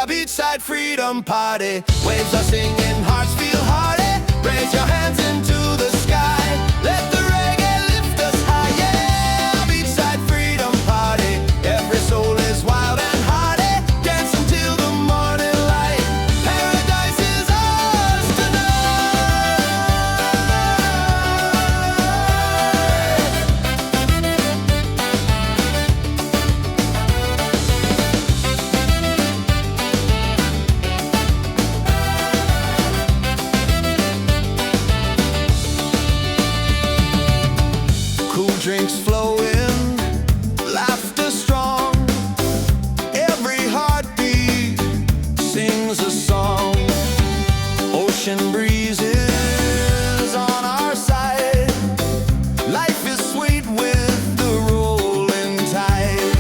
a beachside freedom party. Waves are singing, hearts feel hearty. Raise your hands into the sky. Let the reggae lift us high. Yeah, a beachside freedom party. Every soul is wild and hearty. Dance until the morning light. Paradise is ours drinks flowing, laughter strong. Every heartbeat sings a song. Ocean breezes on our side. Life is sweet with the rolling tide.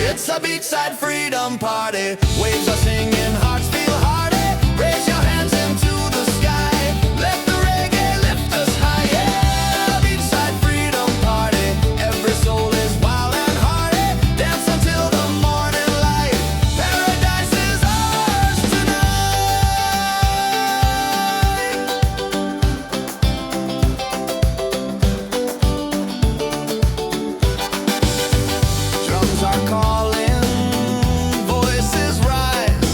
It's a beachside freedom party. Waves are singing, hearts feel hearty. Raise your hands into the sky. Let the reggae lift us high. Yeah, beachside freedom party. Every soul is wild and hearty. Dance until the morning light. Paradise is ours tonight. Drums are calling, voices rise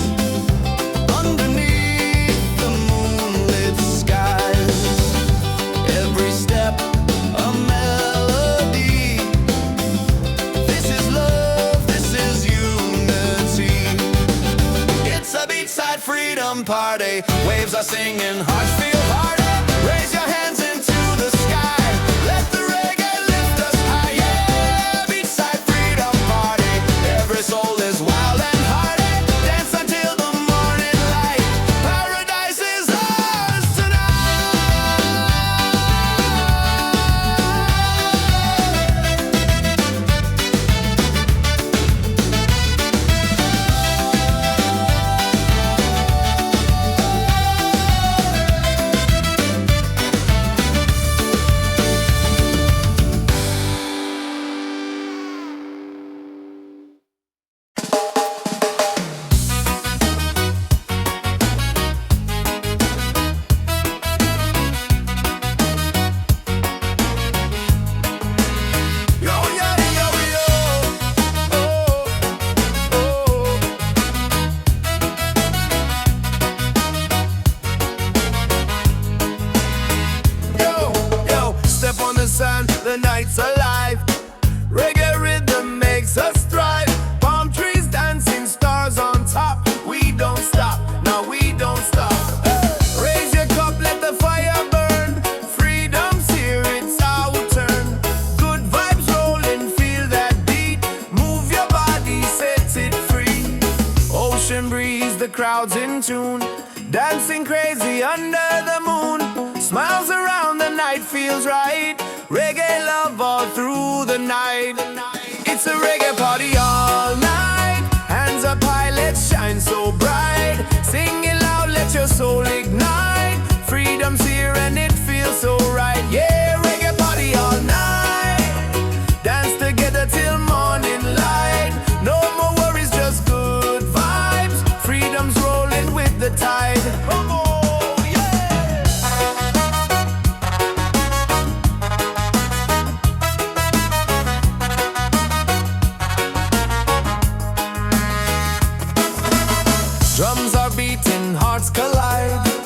underneath the moonlit skies. Every step a melody. This is love, this is unity. It's a beachside freedom party. Waves are singing, hearts feel hearty. Raise your hands into the sky. Let the reggae lift us high. Yeah, beachside freedom party. Every soul is wild and hearty. Dance until the morning light. Paradise is ours Yo, yo, yo, yo. Oh, oh. Yo, yo, step on the sand, the night's alive. Reggae rhythm makes us thrive. Palm trees dancing, stars on top. We don't stop, no, we don't stop. Raise your cup, let the fire burn. Freedom's here, it's our turn. Good vibes rolling, feel that beat. Move your body, set it free. Ocean breeze, the crowd's in tune. Dancing crazy under the moon. Smiles around, the night feels right. Reggae love all through the night. It's a reggae party all night. Hands up high, let's shine so bright. Sing it loud, let your soul ignite. Freedom's here and it feels so right. Yeah, reggae party all night. Dance together till morning light. No more worries, just good vibes. Freedom's rolling with the tide. Oh, yeah. Drums are beating, hearts collide.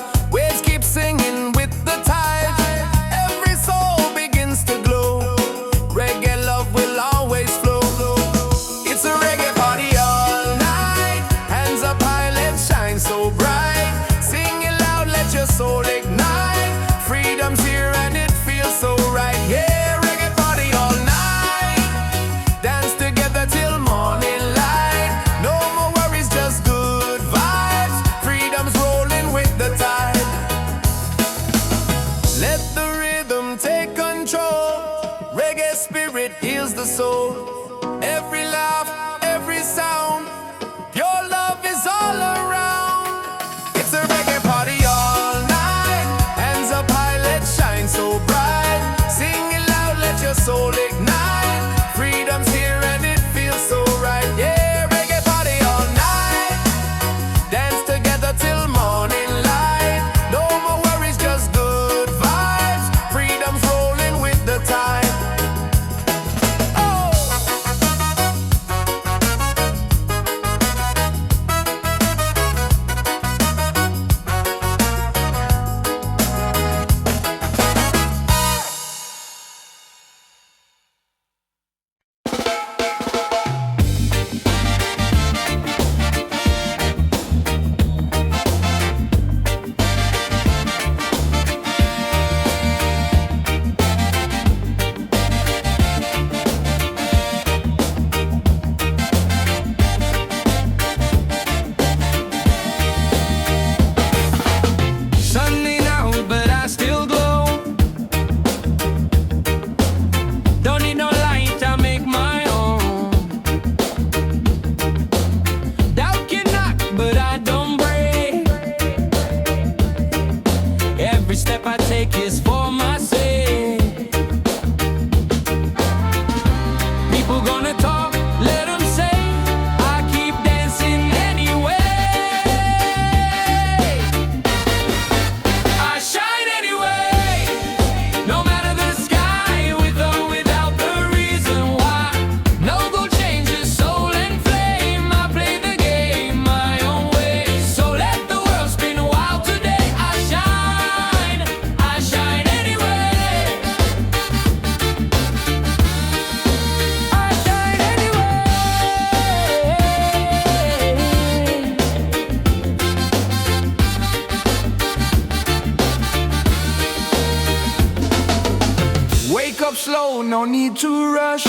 no need to rush.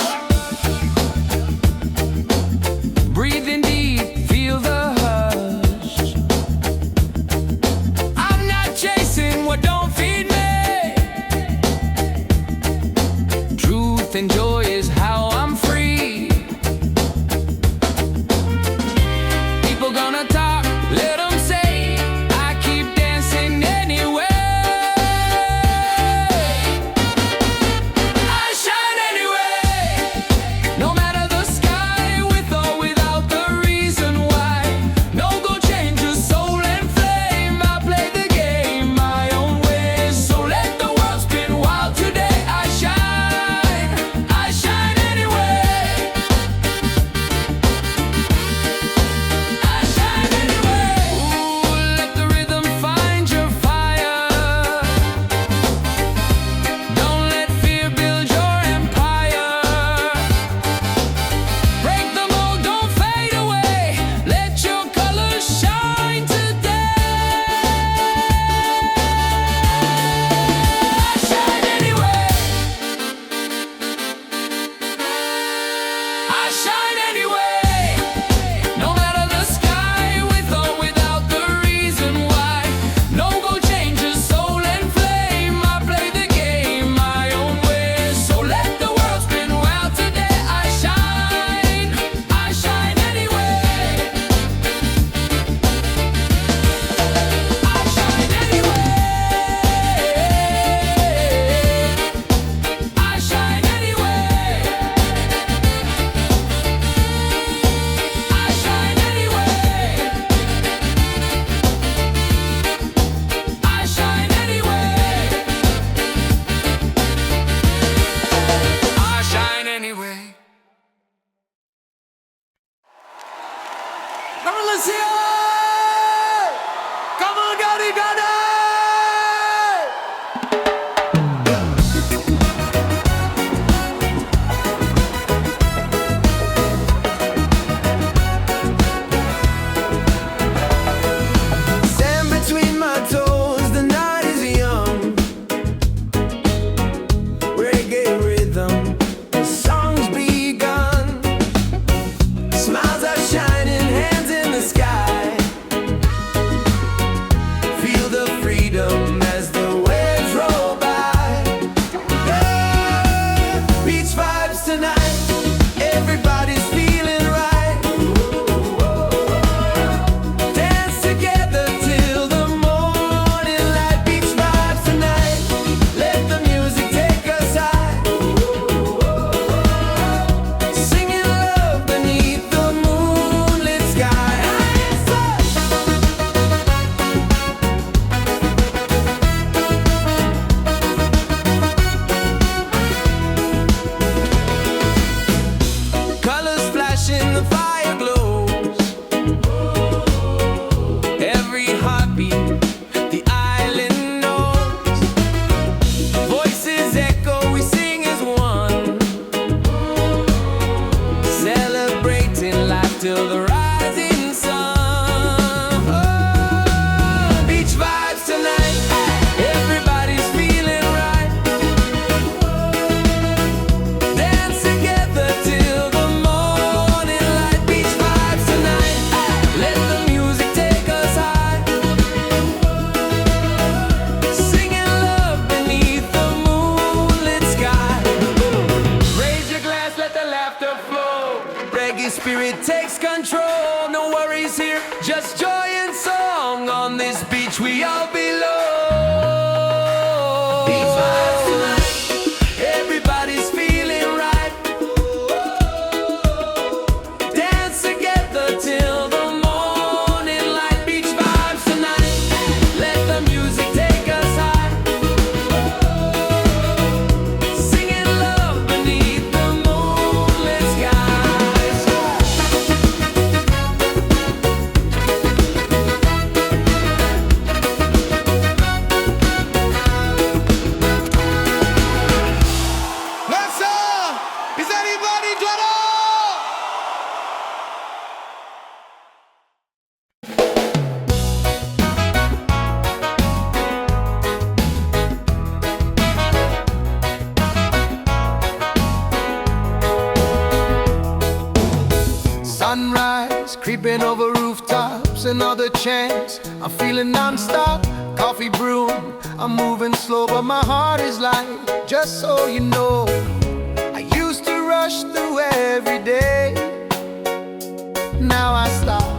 Breathing deep, feel the hush. I'm not chasing what don't feed me. Truth and joy is how I'm free. People gonna talk, let them say. I keep dancing anyway. I shine anyway. No matter the sky, with or without the reason why. No go change your soul and flame. I play the game my own way. So let the world spin wild today. I shine anyway. I shine anyway. Ooh, let the rhythm find your fire. Don't let fear build your empire. Break the mold, don't fade away. Let your colors shine today. I shine anyway. I shine anyway. No matter the sky, with or without the reason why. No go change your soul and flame. I play the game my own way. So let the world spin wild today. I shine anyway. I shine anyway. I shine anyway. I shine anyway. I shine anyway. I shine anyway. Come on, let's hear it! Come on, Gotti, Gotti! Sand between my toes, the night is young. Reggae rhythm, the song's begun. Smiles are shining, hands in the sky. Feel the freedom as the waves roll by. Yeah, beach vibes tonight, everybody's feeling right. Dance together till the morning light. Beach vibes tonight, let the music take us high. Singing love beneath the moonlit sky. Colors flashing, the fire glows. Every heartbeat, the island knows. Voices echo, we sing as one. Celebrating life till the rising sun. Oh, beach vibes tonight, everybody's feeling right. Dance together till the morning light. Beach vibes tonight, let the music take us high. Singing love beneath the moonlit sky. Raise your glass, let the laughter flow. Reggae spirit takes control. No worries here, just joy and song. On this beach we all belong. Beach vibes tonight, everybody's feeling right. Dance together till the morning light. Beach vibes tonight, let the music take us high. Singing love beneath the moonlit skies. Sunrise, creeping over rooftops, another chance. I'm feeling non-stop, coffee brewing. I'm moving slow, but my heart is light. Just so you know, I used to rush through every day. Now I stop,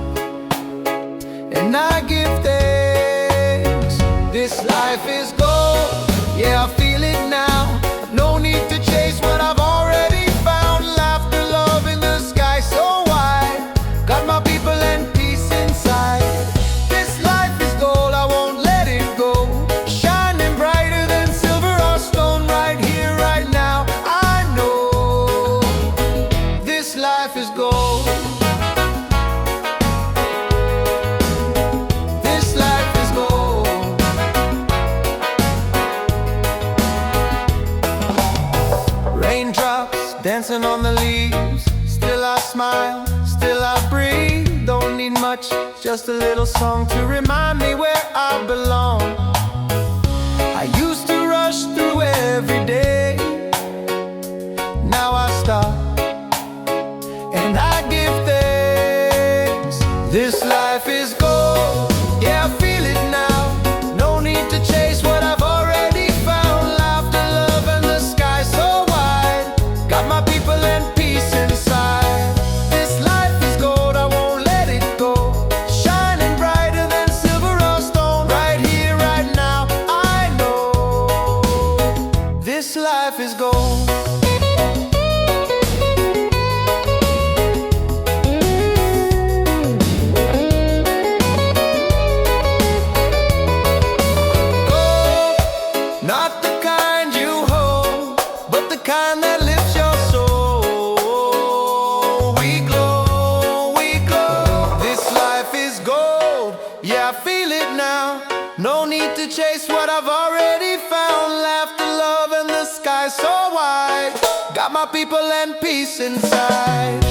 and I give thanks. This life is gold, yeah, I feel it now. No need to chase what I've already found. Laughter, love in the sky so wide. Got my people and peace inside. This life is gold, I won't let it go. Shining brighter than silver or stone. Right here, right now, I know this life is gold. This life is gold. Raindrops dancing on the leaves. Still I smile, still I breathe. Don't need much, just a little song to remind me where I belong. I used to rush through every day. Now I stop, and I give thanks. This life is gold, yeah, I feel it now. No need to chase what I've already found. Laughter, love, and the sky so wide. Got my people and peace inside. This life is gold, I won't let it go. Shining brighter than silver or stone. Right here, right now, I know this life is gold. Not the kind you hold, but the kind that lifts your soul. We glow, we glow. This life is gold, yeah, I feel it now. No need to chase what I've already found. Laughter, love, and the sky so wide. Got my people and peace inside.